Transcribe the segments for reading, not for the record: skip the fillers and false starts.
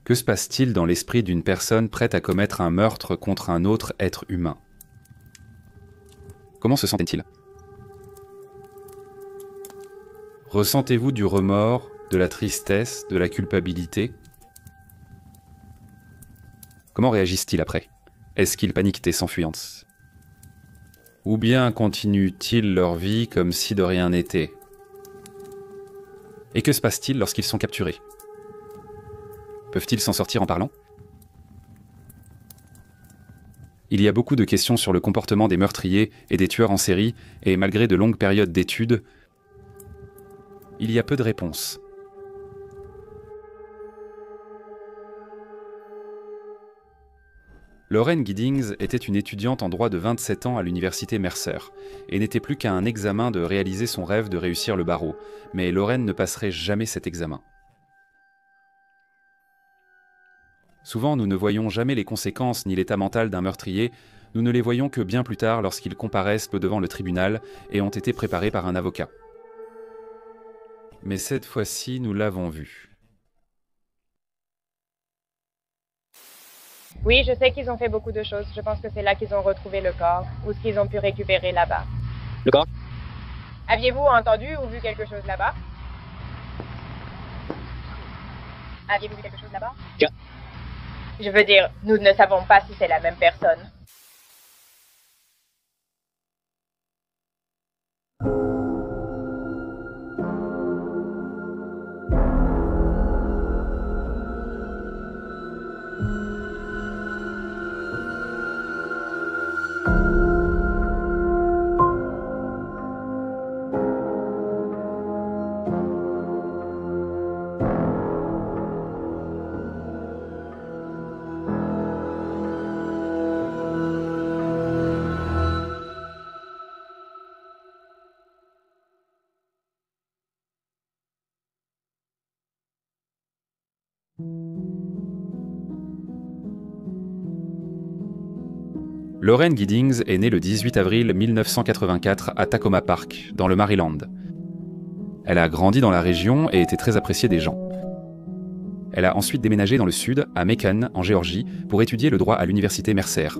Que se passe-t-il dans l'esprit d'une personne prête à commettre un meurtre contre un autre être humain? Comment se sentait-il? Ressentez-vous du remords, de la tristesse, de la culpabilité? Comment réagissent-ils après? Est-ce qu'ils paniquent et s'enfuient? Ou bien continuent-ils leur vie comme si de rien n'était? Et que se passe-t-il lorsqu'ils sont capturés? Peuvent-ils s'en sortir en parlant? Il y a beaucoup de questions sur le comportement des meurtriers et des tueurs en série, et malgré de longues périodes d'études, il y a peu de réponses. Lorraine Giddings était une étudiante en droit de 27 ans à l'université Mercer, et n'était plus qu'à un examen de réaliser son rêve de réussir le barreau, mais Lorraine ne passerait jamais cet examen. Souvent, nous ne voyons jamais les conséquences ni l'état mental d'un meurtrier, nous ne les voyons que bien plus tard lorsqu'ils comparaissent devant le tribunal et ont été préparés par un avocat. Mais cette fois-ci, nous l'avons vu. Oui, je sais qu'ils ont fait beaucoup de choses. Je pense que c'est là qu'ils ont retrouvé le corps, ou ce qu'ils ont pu récupérer là-bas. Le corps? Aviez-vous entendu ou vu quelque chose là-bas? Aviez-vous vu quelque chose là-bas? Tiens. Je veux dire, nous ne savons pas si c'est la même personne. Lorraine Giddings est née le 18 avril 1984 à Tacoma Park, dans le Maryland. Elle a grandi dans la région et était très appréciée des gens. Elle a ensuite déménagé dans le sud, à Macon, en Géorgie, pour étudier le droit à l'université Mercer.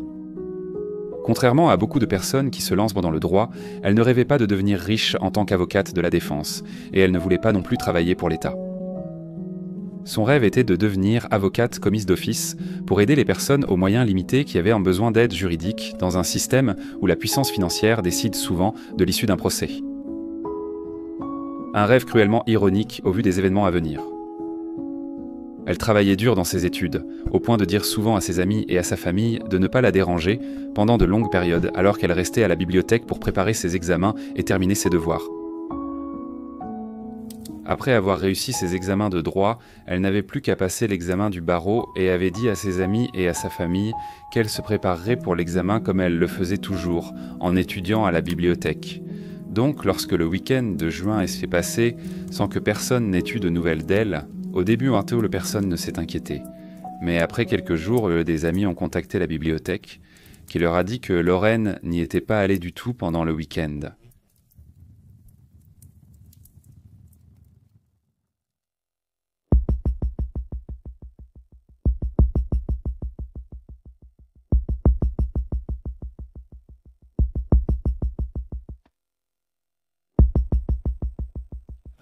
Contrairement à beaucoup de personnes qui se lancent dans le droit, elle ne rêvait pas de devenir riche en tant qu'avocate de la défense, et elle ne voulait pas non plus travailler pour l'État. Son rêve était de devenir avocate commise d'office pour aider les personnes aux moyens limités qui avaient un besoin d'aide juridique dans un système où la puissance financière décide souvent de l'issue d'un procès. Un rêve cruellement ironique au vu des événements à venir. Elle travaillait dur dans ses études, au point de dire souvent à ses amis et à sa famille de ne pas la déranger pendant de longues périodes alors qu'elle restait à la bibliothèque pour préparer ses examens et terminer ses devoirs. Après avoir réussi ses examens de droit, elle n'avait plus qu'à passer l'examen du barreau et avait dit à ses amis et à sa famille qu'elle se préparerait pour l'examen comme elle le faisait toujours, en étudiant à la bibliothèque. Donc, lorsque le week-end de juin s'est passé, sans que personne n'ait eu de nouvelles d'elle, au début, un peu, personne ne s'est inquiété. Mais après quelques jours, des amis ont contacté la bibliothèque, qui leur a dit que Lorraine n'y était pas allée du tout pendant le week-end.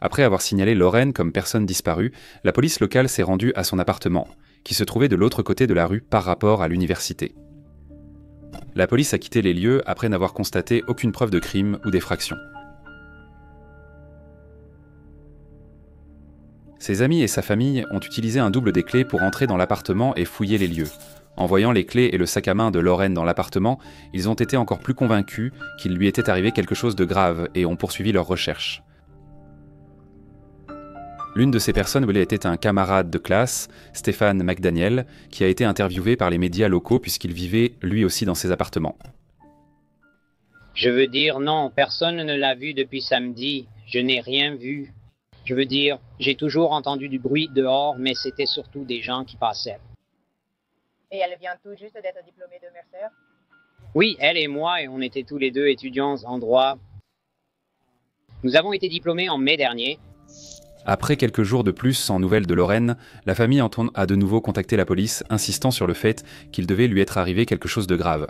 Après avoir signalé Lorraine comme personne disparue, la police locale s'est rendue à son appartement, qui se trouvait de l'autre côté de la rue par rapport à l'université. La police a quitté les lieux après n'avoir constaté aucune preuve de crime ou d'effraction. Ses amis et sa famille ont utilisé un double des clés pour entrer dans l'appartement et fouiller les lieux. En voyant les clés et le sac à main de Lorraine dans l'appartement, ils ont été encore plus convaincus qu'il lui était arrivé quelque chose de grave et ont poursuivi leurs recherches. L'une de ces personnes était un camarade de classe, Stéphane McDaniel, qui a été interviewé par les médias locaux puisqu'il vivait lui aussi dans ses appartements. Je veux dire, non, personne ne l'a vu depuis samedi. Je n'ai rien vu. Je veux dire, j'ai toujours entendu du bruit dehors, mais c'était surtout des gens qui passaient. Et elle vient tout juste d'être diplômée de Mercer? Oui, elle et moi, et on était tous les deux étudiants en droit. Nous avons été diplômés en mai dernier. Après quelques jours de plus sans nouvelles de Lorraine, la famille a de nouveau contacté la police, insistant sur le fait qu'il devait lui être arrivé quelque chose de grave.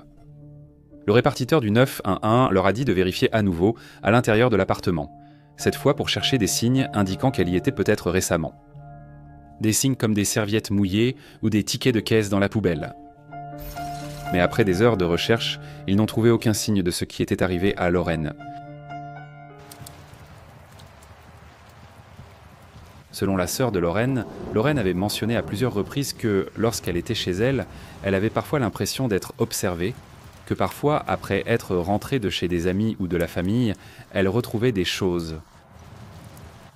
Le répartiteur du 911 leur a dit de vérifier à nouveau à l'intérieur de l'appartement, cette fois pour chercher des signes indiquant qu'elle y était peut-être récemment. Des signes comme des serviettes mouillées ou des tickets de caisse dans la poubelle. Mais après des heures de recherche, ils n'ont trouvé aucun signe de ce qui était arrivé à Lorraine. Selon la sœur de Lorraine avait mentionné à plusieurs reprises que, lorsqu'elle était chez elle, elle avait parfois l'impression d'être observée, que parfois, après être rentrée de chez des amis ou de la famille, elle retrouvait des choses,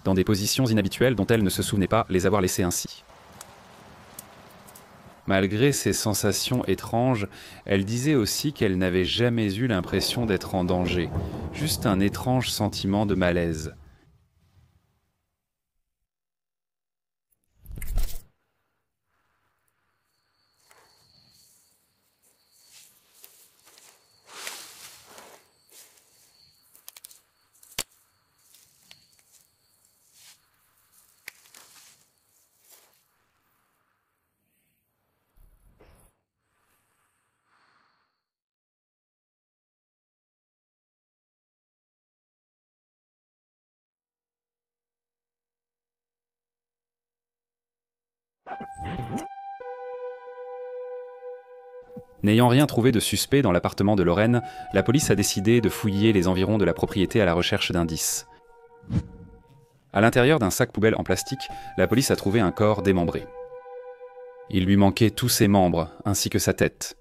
dans des positions inhabituelles dont elle ne se souvenait pas les avoir laissées ainsi. Malgré ces sensations étranges, elle disait aussi qu'elle n'avait jamais eu l'impression d'être en danger, juste un étrange sentiment de malaise. N'ayant rien trouvé de suspect dans l'appartement de Lorraine, la police a décidé de fouiller les environs de la propriété à la recherche d'indices. À l'intérieur d'un sac poubelle en plastique, la police a trouvé un corps démembré. Il lui manquait tous ses membres, ainsi que sa tête.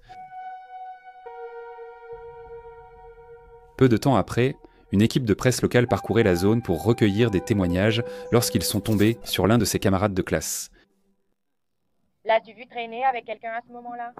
Peu de temps après, une équipe de presse locale parcourait la zone pour recueillir des témoignages lorsqu'ils sont tombés sur l'un de ses camarades de classe. L'as-tu vu traîner avec quelqu'un à ce moment-là?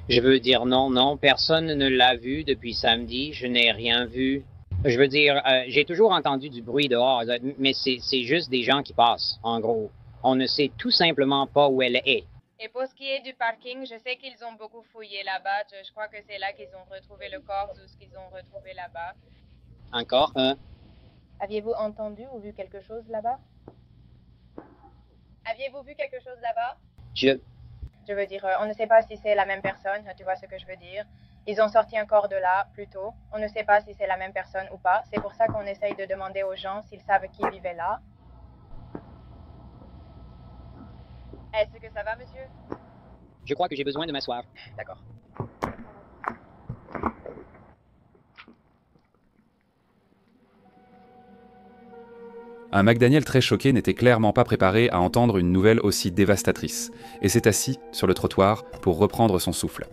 Je veux dire non, personne ne l'a vu depuis samedi, je n'ai rien vu. Je veux dire, j'ai toujours entendu du bruit dehors, mais c'est juste des gens qui passent, en gros. On ne sait tout simplement pas où elle est. Et pour ce qui est du parking, je sais qu'ils ont beaucoup fouillé là-bas. Je crois que c'est là qu'ils ont retrouvé le corps ou ce qu'ils ont retrouvé là-bas. Encore un. Aviez-vous entendu ou vu quelque chose là-bas? Aviez-vous vu quelque chose là-bas? Je veux dire, on ne sait pas si c'est la même personne, tu vois ce que je veux dire. Ils ont sorti un corps de là, plus tôt. On ne sait pas si c'est la même personne ou pas. C'est pour ça qu'on essaye de demander aux gens s'ils savent qui vivait là. Est-ce que ça va, monsieur? Je crois que j'ai besoin de m'asseoir. D'accord. Un McDaniel très choqué n'était clairement pas préparé à entendre une nouvelle aussi dévastatrice, et s'est assis sur le trottoir pour reprendre son souffle.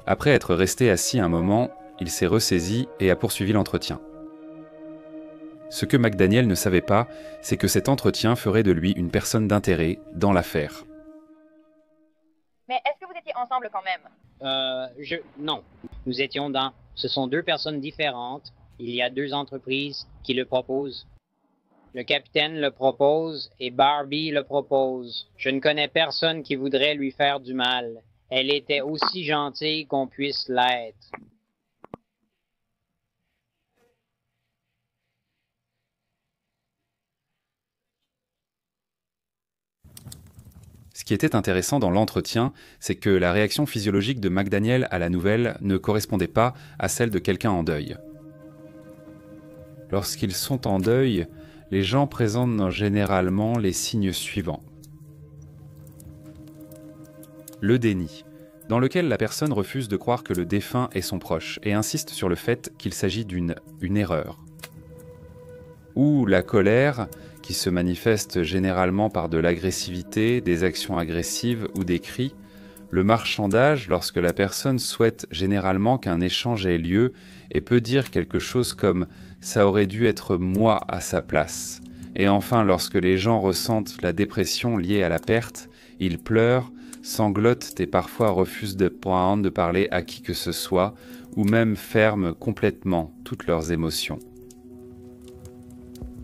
Après être resté assis un moment, il s'est ressaisi et a poursuivi l'entretien. Ce que McDaniel ne savait pas, c'est que cet entretien ferait de lui une personne d'intérêt dans l'affaire. Mais est-ce que vous étiez ensemble quand même? Non. Nous étions dans... Ce sont deux personnes différentes. Il y a deux entreprises qui le proposent. Le capitaine le propose et Barbie le propose. Je ne connais personne qui voudrait lui faire du mal. Elle était aussi gentille qu'on puisse l'être. Ce qui était intéressant dans l'entretien, c'est que la réaction physiologique de McDaniel à la nouvelle ne correspondait pas à celle de quelqu'un en deuil. Lorsqu'ils sont en deuil, les gens présentent généralement les signes suivants. Le déni, dans lequel la personne refuse de croire que le défunt est son proche et insiste sur le fait qu'il s'agit d'une erreur. Ou la colère, qui se manifeste généralement par de l'agressivité, des actions agressives ou des cris. Le marchandage, lorsque la personne souhaite généralement qu'un échange ait lieu et peut dire quelque chose comme « ça aurait dû être moi à sa place ». Et enfin, lorsque les gens ressentent la dépression liée à la perte, ils pleurent, sanglotent et parfois refusent de prendre, de parler à qui que ce soit, ou même ferment complètement toutes leurs émotions.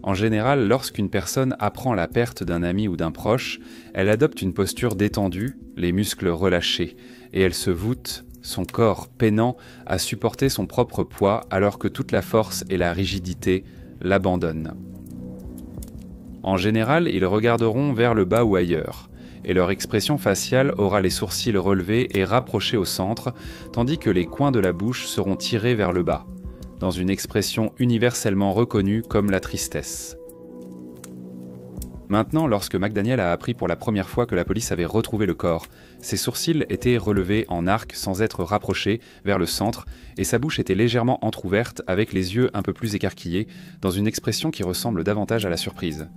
En général, lorsqu'une personne apprend la perte d'un ami ou d'un proche, elle adopte une posture détendue, les muscles relâchés, et elle se voûte, son corps peinant à supporter son propre poids alors que toute la force et la rigidité l'abandonnent. En général, ils regarderont vers le bas ou ailleurs, et leur expression faciale aura les sourcils relevés et rapprochés au centre, tandis que les coins de la bouche seront tirés vers le bas, dans une expression universellement reconnue comme la tristesse. Maintenant, lorsque McDaniel a appris pour la première fois que la police avait retrouvé le corps, ses sourcils étaient relevés en arc sans être rapprochés vers le centre et sa bouche était légèrement entr'ouverte avec les yeux un peu plus écarquillés, dans une expression qui ressemble davantage à la surprise.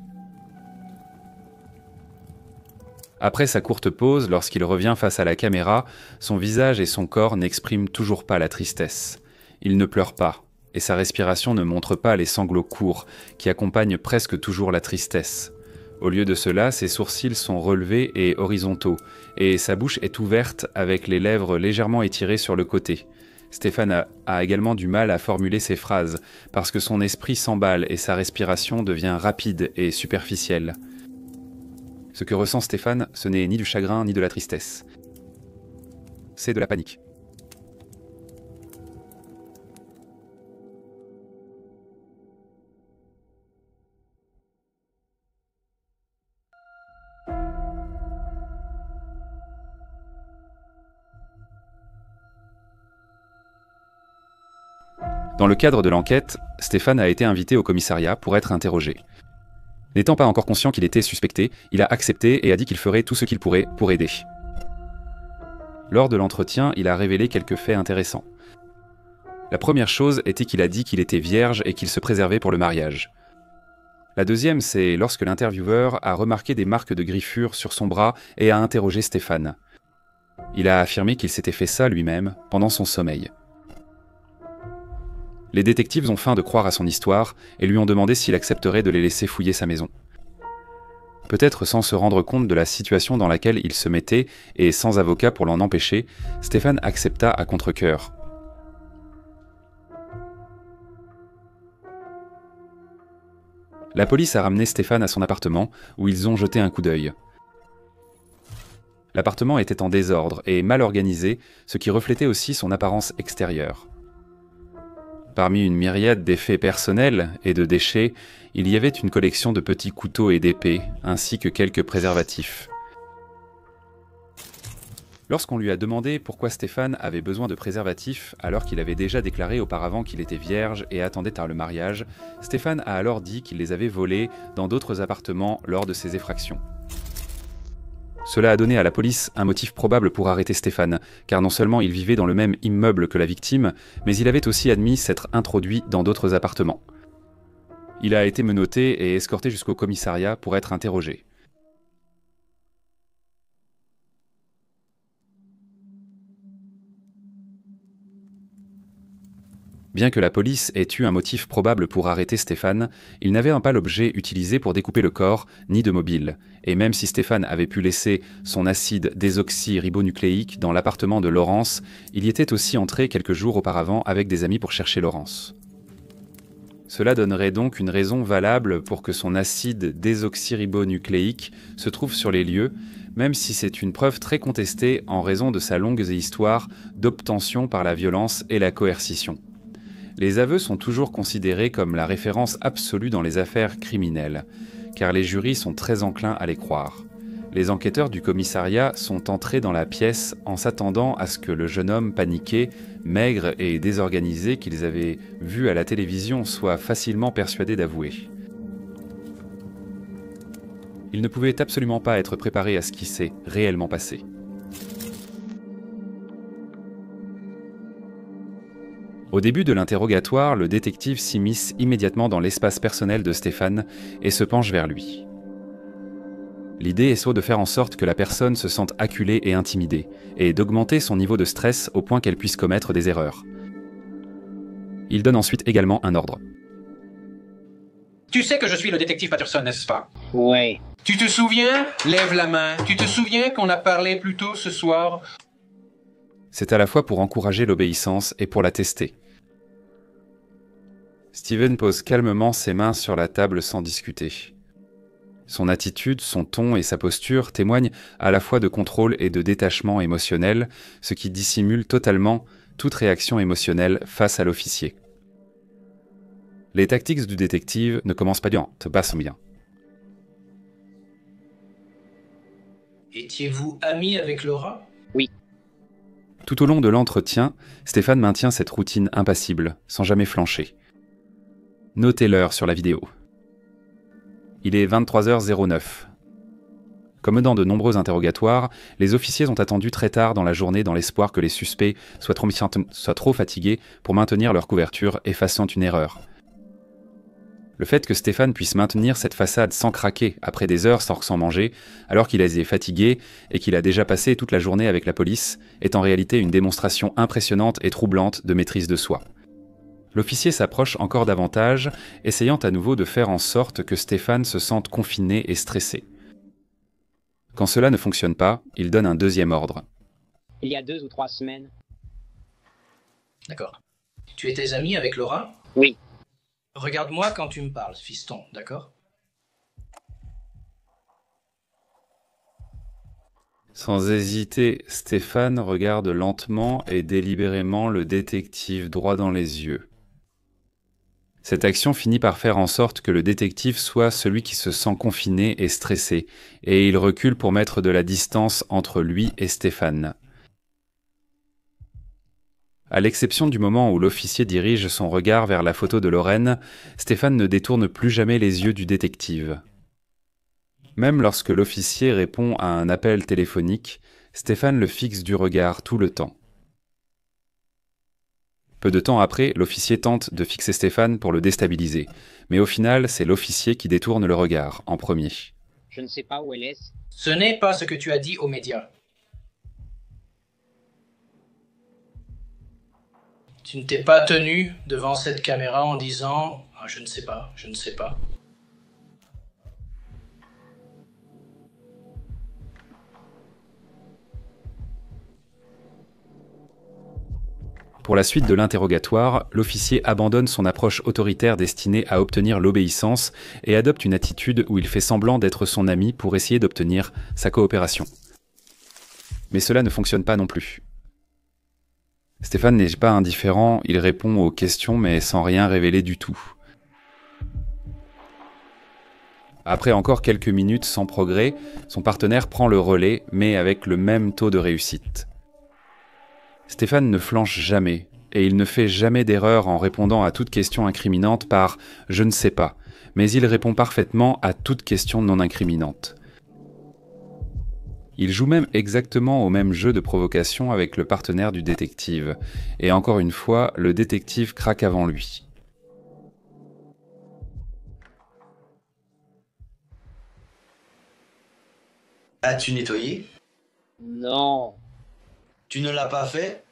Après sa courte pause, lorsqu'il revient face à la caméra, son visage et son corps n'expriment toujours pas la tristesse. Il ne pleure pas, et sa respiration ne montre pas les sanglots courts qui accompagnent presque toujours la tristesse. Au lieu de cela, ses sourcils sont relevés et horizontaux, et sa bouche est ouverte avec les lèvres légèrement étirées sur le côté. Stéphane a également du mal à formuler ses phrases, parce que son esprit s'emballe et sa respiration devient rapide et superficielle. Ce que ressent Stéphane, ce n'est ni du chagrin ni de la tristesse. C'est de la panique. Dans le cadre de l'enquête, Stéphane a été invité au commissariat pour être interrogé. N'étant pas encore conscient qu'il était suspecté, il a accepté et a dit qu'il ferait tout ce qu'il pourrait pour aider. Lors de l'entretien, il a révélé quelques faits intéressants. La première chose était qu'il a dit qu'il était vierge et qu'il se préservait pour le mariage. La deuxième, c'est lorsque l'intervieweur a remarqué des marques de griffures sur son bras et a interrogé Stéphane. Il a affirmé qu'il s'était fait ça lui-même pendant son sommeil. Les détectives ont feint de croire à son histoire et lui ont demandé s'il accepterait de les laisser fouiller sa maison. Peut-être sans se rendre compte de la situation dans laquelle il se mettait et sans avocat pour l'en empêcher, Stéphane accepta à contre-cœur. La police a ramené Stéphane à son appartement où ils ont jeté un coup d'œil. L'appartement était en désordre et mal organisé, ce qui reflétait aussi son apparence extérieure. Parmi une myriade d'effets personnels et de déchets, il y avait une collection de petits couteaux et d'épées, ainsi que quelques préservatifs. Lorsqu'on lui a demandé pourquoi Stéphane avait besoin de préservatifs alors qu'il avait déjà déclaré auparavant qu'il était vierge et attendait le mariage, Stéphane a alors dit qu'il les avait volés dans d'autres appartements lors de ses effractions. Cela a donné à la police un motif probable pour arrêter Stéphane, car non seulement il vivait dans le même immeuble que la victime, mais il avait aussi admis s'être introduit dans d'autres appartements. Il a été menotté et escorté jusqu'au commissariat pour être interrogé. Bien que la police ait eu un motif probable pour arrêter Stéphane, il n'avait pas l'objet utilisé pour découper le corps, ni de mobile. Et même si Stéphane avait pu laisser son acide désoxyribonucléique dans l'appartement de Laurence, il y était aussi entré quelques jours auparavant avec des amis pour chercher Laurence. Cela donnerait donc une raison valable pour que son acide désoxyribonucléique se trouve sur les lieux, même si c'est une preuve très contestée en raison de sa longue histoire d'obtention par la violence et la coercition. Les aveux sont toujours considérés comme la référence absolue dans les affaires criminelles, car les jurys sont très enclins à les croire. Les enquêteurs du commissariat sont entrés dans la pièce en s'attendant à ce que le jeune homme paniqué, maigre et désorganisé qu'ils avaient vu à la télévision soit facilement persuadé d'avouer. Il ne pouvait absolument pas être préparé à ce qui s'est réellement passé. Au début de l'interrogatoire, le détective s'immisce immédiatement dans l'espace personnel de Stéphane et se penche vers lui. L'idée est de faire en sorte que la personne se sente acculée et intimidée, et d'augmenter son niveau de stress au point qu'elle puisse commettre des erreurs. Il donne ensuite également un ordre. Tu sais que je suis le détective Patterson, n'est-ce pas? Oui. Tu te souviens? Lève la main. Tu te souviens qu'on a parlé plus tôt ce soir? C'est à la fois pour encourager l'obéissance et pour la tester. Steven pose calmement ses mains sur la table sans discuter. Son attitude, son ton et sa posture témoignent à la fois de contrôle et de détachement émotionnel, ce qui dissimule totalement toute réaction émotionnelle face à l'officier. Les tactiques du détective ne commencent pas bien, te passent bien. Étiez-vous ami avec Laura? Oui. Tout au long de l'entretien, Stéphane maintient cette routine impassible, sans jamais flancher. Notez l'heure sur la vidéo. Il est 23h09. Comme dans de nombreux interrogatoires, les officiers ont attendu très tard dans la journée dans l'espoir que les suspects soient trop fatigués pour maintenir leur couverture, effaçant une erreur. Le fait que Stéphane puisse maintenir cette façade sans craquer après des heures sans manger, alors qu'il est fatigué et qu'il a déjà passé toute la journée avec la police, est en réalité une démonstration impressionnante et troublante de maîtrise de soi. L'officier s'approche encore davantage, essayant à nouveau de faire en sorte que Stéphane se sente confiné et stressé. Quand cela ne fonctionne pas, il donne un deuxième ordre. Il y a 2 ou 3 semaines. D'accord. Tu étais ami avec Laura? Oui. Regarde-moi quand tu me parles, fiston, d'accord? Sans hésiter, Stéphane regarde lentement et délibérément le détective droit dans les yeux. Cette action finit par faire en sorte que le détective soit celui qui se sent confiné et stressé, et il recule pour mettre de la distance entre lui et Stéphane. À l'exception du moment où l'officier dirige son regard vers la photo de Lorraine, Stéphane ne détourne plus jamais les yeux du détective. Même lorsque l'officier répond à un appel téléphonique, Stéphane le fixe du regard tout le temps. Peu de temps après, l'officier tente de fixer Stéphane pour le déstabiliser, mais au final, c'est l'officier qui détourne le regard, en premier. Je ne sais pas où elle est. Ce n'est pas ce que tu as dit aux médias. Tu ne t'es pas tenu devant cette caméra en disant « Ah, je ne sais pas, je ne sais pas ». Pour la suite de l'interrogatoire, l'officier abandonne son approche autoritaire destinée à obtenir l'obéissance et adopte une attitude où il fait semblant d'être son ami pour essayer d'obtenir sa coopération. Mais cela ne fonctionne pas non plus. Stéphane n'est pas indifférent, il répond aux questions mais sans rien révéler du tout. Après encore quelques minutes sans progrès, son partenaire prend le relais, mais avec le même taux de réussite. Stéphane ne flanche jamais, et il ne fait jamais d'erreur en répondant à toute question incriminante par « je ne sais pas », mais il répond parfaitement à toute question non incriminante. Il joue même exactement au même jeu de provocation avec le partenaire du détective, et encore une fois, le détective craque avant lui. As-tu nettoyé? Non. Tu ne l'as pas fait?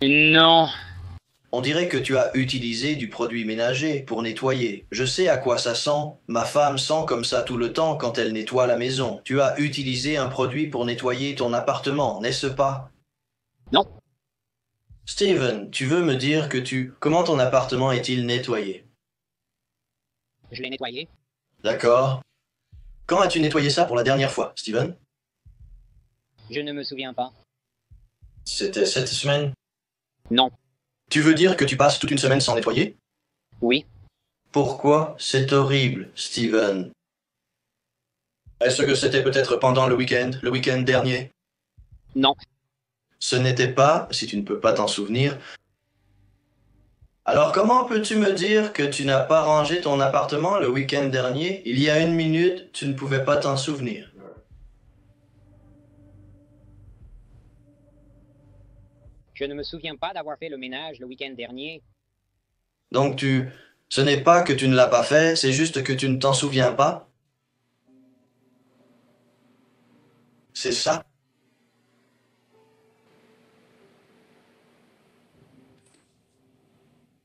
Non. On dirait que tu as utilisé du produit ménager pour nettoyer. Je sais à quoi ça sent. Ma femme sent comme ça tout le temps quand elle nettoie la maison. Tu as utilisé un produit pour nettoyer ton appartement, n'est-ce pas? Non. Steven, tu veux me dire que Comment ton appartement est-il nettoyé? Je l'ai nettoyé. D'accord. Quand as-tu nettoyé ça pour la dernière fois, Steven? Je ne me souviens pas. C'était cette semaine? Non. Tu veux dire que tu passes toute une semaine sans nettoyer? Oui. Pourquoi? C'est horrible, Steven. Est-ce que c'était peut-être pendant le week-end dernier? Non. Ce n'était pas, si tu ne peux pas t'en souvenir. Alors comment peux-tu me dire que tu n'as pas rangé ton appartement le week-end dernier? Il y a 1 minute, tu ne pouvais pas t'en souvenir. Je ne me souviens pas d'avoir fait le ménage le week-end dernier. Donc ce n'est pas que tu ne l'as pas fait, c'est juste que tu ne t'en souviens pas? C'est ça?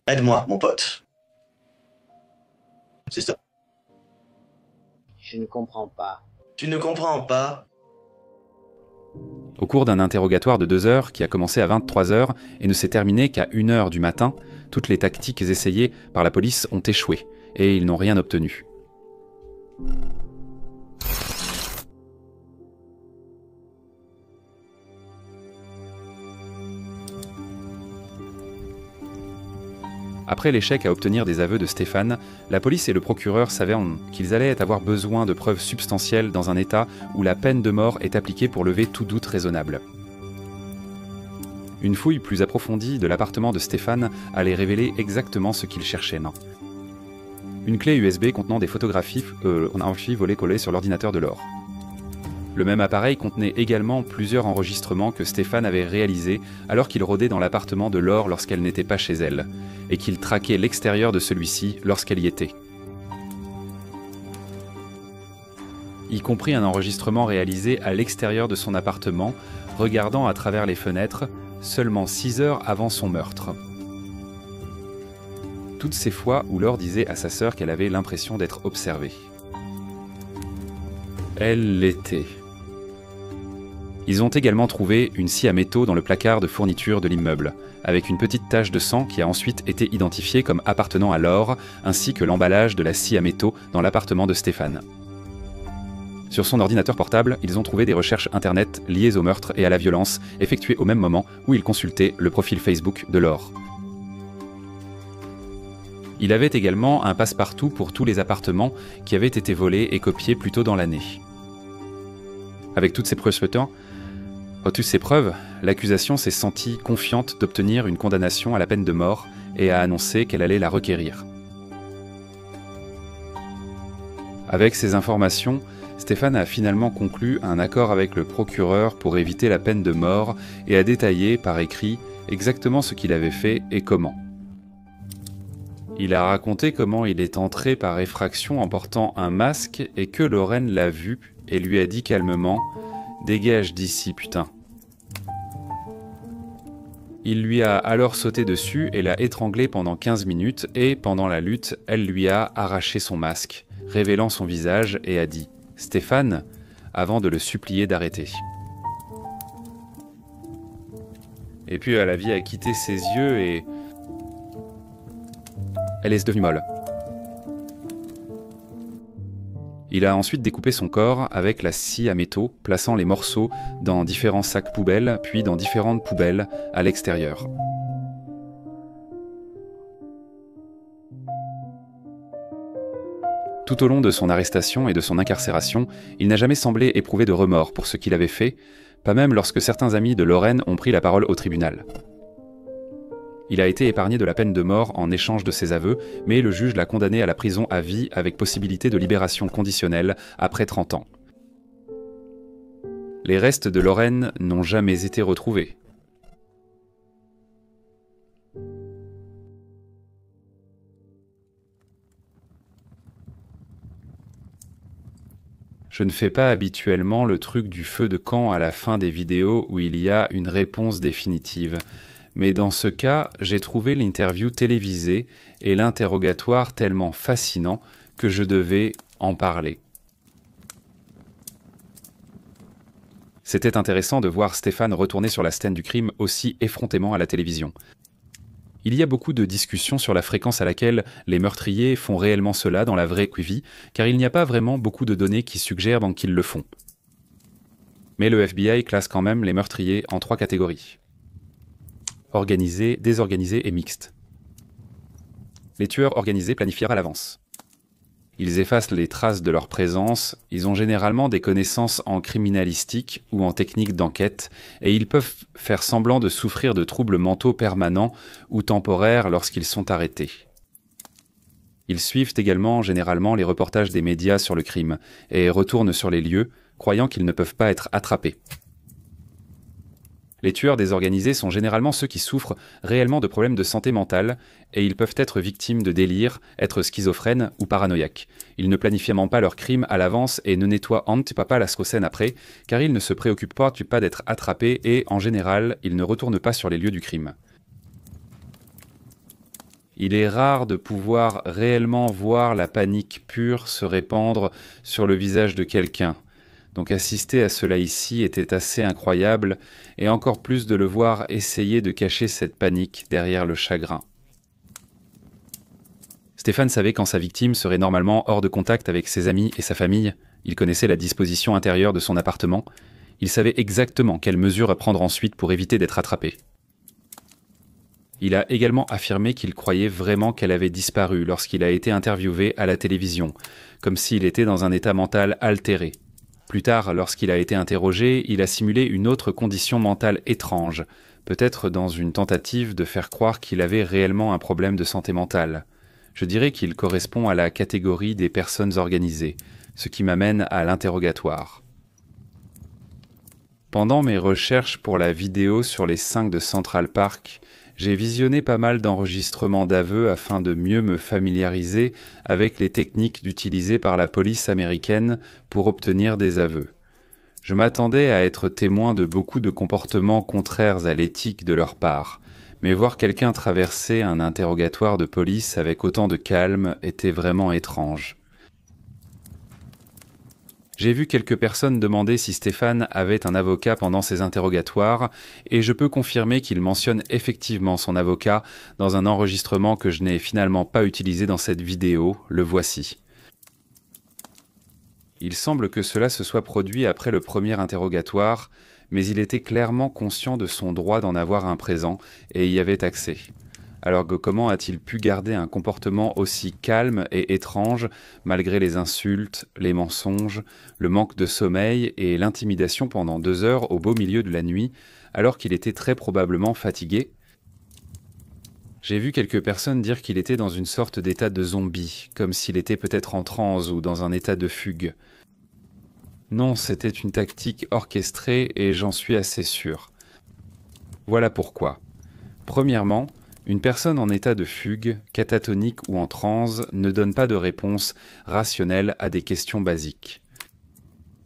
Aide-moi, mon pote. C'est ça. Je ne comprends pas. Tu ne comprends pas? Au cours d'un interrogatoire de 2 heures qui a commencé à 23 heures et ne s'est terminé qu'à 1 heure du matin, toutes les tactiques essayées par la police ont échoué et ils n'ont rien obtenu. Après l'échec à obtenir des aveux de Stéphane, la police et le procureur savaient qu'ils allaient avoir besoin de preuves substantielles dans un état où la peine de mort est appliquée pour lever tout doute raisonnable. Une fouille plus approfondie de l'appartement de Stéphane allait révéler exactement ce qu'ils cherchaient. Une clé USB contenant des photographies volées collées sur l'ordinateur de Laure. Le même appareil contenait également plusieurs enregistrements que Stéphane avait réalisés alors qu'il rôdait dans l'appartement de Laure lorsqu'elle n'était pas chez elle, et qu'il traquait l'extérieur de celui-ci lorsqu'elle y était. Y compris un enregistrement réalisé à l'extérieur de son appartement, regardant à travers les fenêtres, seulement 6 heures avant son meurtre. Toutes ces fois où Laure disait à sa sœur qu'elle avait l'impression d'être observée. Elle l'était. Ils ont également trouvé une scie à métaux dans le placard de fourniture de l'immeuble, avec une petite tache de sang qui a ensuite été identifiée comme appartenant à Laure, ainsi que l'emballage de la scie à métaux dans l'appartement de Stéphane. Sur son ordinateur portable, ils ont trouvé des recherches internet liées au meurtre et à la violence, effectuées au même moment où ils consultaient le profil Facebook de Laure. Il avait également un passe-partout pour tous les appartements qui avaient été volés et copiés plus tôt dans l'année. Avec toutes ces preuves, l'accusation s'est sentie confiante d'obtenir une condamnation à la peine de mort et a annoncé qu'elle allait la requérir. Avec ces informations, Stéphane a finalement conclu un accord avec le procureur pour éviter la peine de mort et a détaillé par écrit exactement ce qu'il avait fait et comment. Il a raconté comment il est entré par effraction en portant un masque et que Lorraine l'a vu et lui a dit calmement « Dégage d'ici, putain ». Il lui a alors sauté dessus et l'a étranglé pendant 15 minutes et, pendant la lutte, elle lui a arraché son masque, révélant son visage et a dit « Stéphane » avant de le supplier d'arrêter. Et puis la vie a quitté ses yeux et... elle est devenue molle. Il a ensuite découpé son corps avec la scie à métaux, plaçant les morceaux dans différents sacs poubelles, puis dans différentes poubelles à l'extérieur. Tout au long de son arrestation et de son incarcération, il n'a jamais semblé éprouver de remords pour ce qu'il avait fait, pas même lorsque certains amis de Lorraine ont pris la parole au tribunal. Il a été épargné de la peine de mort en échange de ses aveux, mais le juge l'a condamné à la prison à vie avec possibilité de libération conditionnelle après 30 ans. Les restes de Lorraine n'ont jamais été retrouvés. Je ne fais pas habituellement le truc du feu de camp à la fin des vidéos où il y a une réponse définitive. Mais dans ce cas, j'ai trouvé l'interview télévisée et l'interrogatoire tellement fascinant que je devais en parler. C'était intéressant de voir Stéphane retourner sur la scène du crime aussi effrontément à la télévision. Il y a beaucoup de discussions sur la fréquence à laquelle les meurtriers font réellement cela dans la vraie vie, car il n'y a pas vraiment beaucoup de données qui suggèrent qu'ils le font. Mais le FBI classe quand même les meurtriers en 3 catégories. Organisés, désorganisés et mixtes. Les tueurs organisés planifièrent à l'avance. Ils effacent les traces de leur présence, ils ont généralement des connaissances en criminalistique ou en technique d'enquête, et ils peuvent faire semblant de souffrir de troubles mentaux permanents ou temporaires lorsqu'ils sont arrêtés. Ils suivent également généralement les reportages des médias sur le crime, et retournent sur les lieux, croyant qu'ils ne peuvent pas être attrapés. Les tueurs désorganisés sont généralement ceux qui souffrent réellement de problèmes de santé mentale et ils peuvent être victimes de délires, être schizophrènes ou paranoïaques. Ils ne planifient pas leurs crimes à l'avance et ne nettoient pas la scène après, car ils ne se préoccupent pas d'être attrapés et, en général, ils ne retournent pas sur les lieux du crime. Il est rare de pouvoir réellement voir la panique pure se répandre sur le visage de quelqu'un. Donc assister à cela ici était assez incroyable, et encore plus de le voir essayer de cacher cette panique derrière le chagrin. Stéphane savait quand sa victime serait normalement hors de contact avec ses amis et sa famille, il connaissait la disposition intérieure de son appartement, il savait exactement quelles mesures à prendre ensuite pour éviter d'être attrapé. Il a également affirmé qu'il croyait vraiment qu'elle avait disparu lorsqu'il a été interviewé à la télévision, comme s'il était dans un état mental altéré. Plus tard, lorsqu'il a été interrogé, il a simulé une autre condition mentale étrange, peut-être dans une tentative de faire croire qu'il avait réellement un problème de santé mentale. Je dirais qu'il correspond à la catégorie des personnes organisées, ce qui m'amène à l'interrogatoire. Pendant mes recherches pour la vidéo sur les 5 de Central Park, j'ai visionné pas mal d'enregistrements d'aveux afin de mieux me familiariser avec les techniques utilisées par la police américaine pour obtenir des aveux. Je m'attendais à être témoin de beaucoup de comportements contraires à l'éthique de leur part, mais voir quelqu'un traverser un interrogatoire de police avec autant de calme était vraiment étrange. J'ai vu quelques personnes demander si Stéphane avait un avocat pendant ses interrogatoires, et je peux confirmer qu'il mentionne effectivement son avocat dans un enregistrement que je n'ai finalement pas utilisé dans cette vidéo, le voici. Il semble que cela se soit produit après le premier interrogatoire, mais il était clairement conscient de son droit d'en avoir un présent et y avait accès. Alors que comment a-t-il pu garder un comportement aussi calme et étrange malgré les insultes, les mensonges, le manque de sommeil et l'intimidation pendant 2 heures au beau milieu de la nuit, alors qu'il était très probablement fatigué? J'ai vu quelques personnes dire qu'il était dans une sorte d'état de zombie, comme s'il était peut-être en transe ou dans un état de fugue. Non, c'était une tactique orchestrée et j'en suis assez sûr. Voilà pourquoi. Premièrement, une personne en état de fugue, catatonique ou en transe ne donne pas de réponse rationnelle à des questions basiques.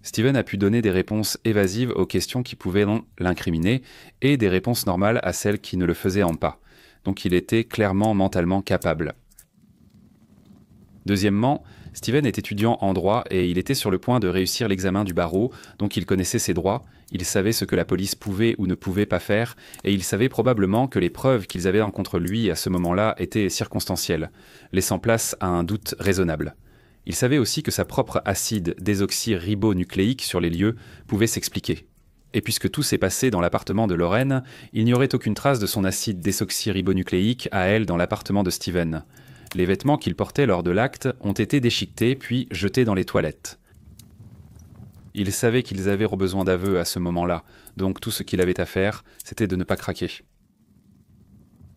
Steven a pu donner des réponses évasives aux questions qui pouvaient l'incriminer et des réponses normales à celles qui ne le faisaient pas. Donc il était clairement mentalement capable. Deuxièmement, Steven est étudiant en droit et il était sur le point de réussir l'examen du barreau, donc il connaissait ses droits, il savait ce que la police pouvait ou ne pouvait pas faire, et il savait probablement que les preuves qu'ils avaient contre lui à ce moment-là étaient circonstancielles, laissant place à un doute raisonnable. Il savait aussi que sa propre acide désoxyribonucléique sur les lieux pouvait s'expliquer. Et puisque tout s'est passé dans l'appartement de Lorraine, il n'y aurait aucune trace de son acide désoxyribonucléique à elle dans l'appartement de Steven. Les vêtements qu'il portait lors de l'acte ont été déchiquetés puis jetés dans les toilettes. Il savait qu'ils avaient besoin d'aveux à ce moment-là, donc tout ce qu'il avait à faire, c'était de ne pas craquer.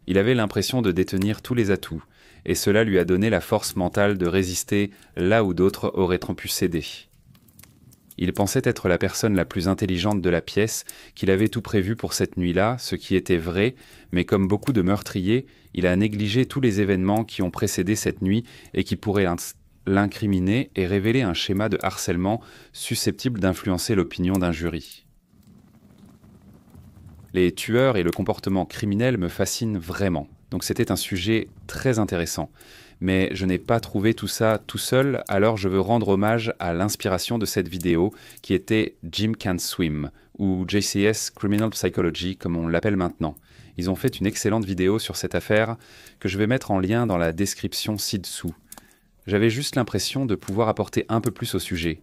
Il avait l'impression de détenir tous les atouts, et cela lui a donné la force mentale de résister là où d'autres auraient pu céder. Il pensait être la personne la plus intelligente de la pièce, qu'il avait tout prévu pour cette nuit-là, ce qui était vrai, mais comme beaucoup de meurtriers, il a négligé tous les événements qui ont précédé cette nuit et qui pourraient l'incriminer et révéler un schéma de harcèlement susceptible d'influencer l'opinion d'un jury. Les tueurs et le comportement criminel me fascinent vraiment, donc c'était un sujet très intéressant. Mais je n'ai pas trouvé tout ça tout seul, alors je veux rendre hommage à l'inspiration de cette vidéo qui était Jim Can't Swim, ou JCS Criminal Psychology comme on l'appelle maintenant. Ils ont fait une excellente vidéo sur cette affaire que je vais mettre en lien dans la description ci-dessous. J'avais juste l'impression de pouvoir apporter un peu plus au sujet.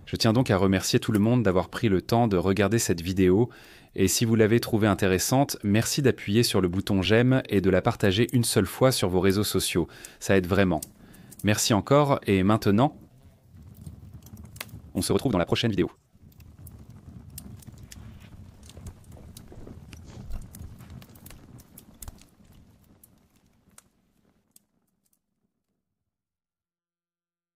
Je tiens donc à remercier tout le monde d'avoir pris le temps de regarder cette vidéo. Et si vous l'avez trouvée intéressante, merci d'appuyer sur le bouton j'aime et de la partager une seule fois sur vos réseaux sociaux. Ça aide vraiment. Merci encore et maintenant, on se retrouve dans la prochaine vidéo.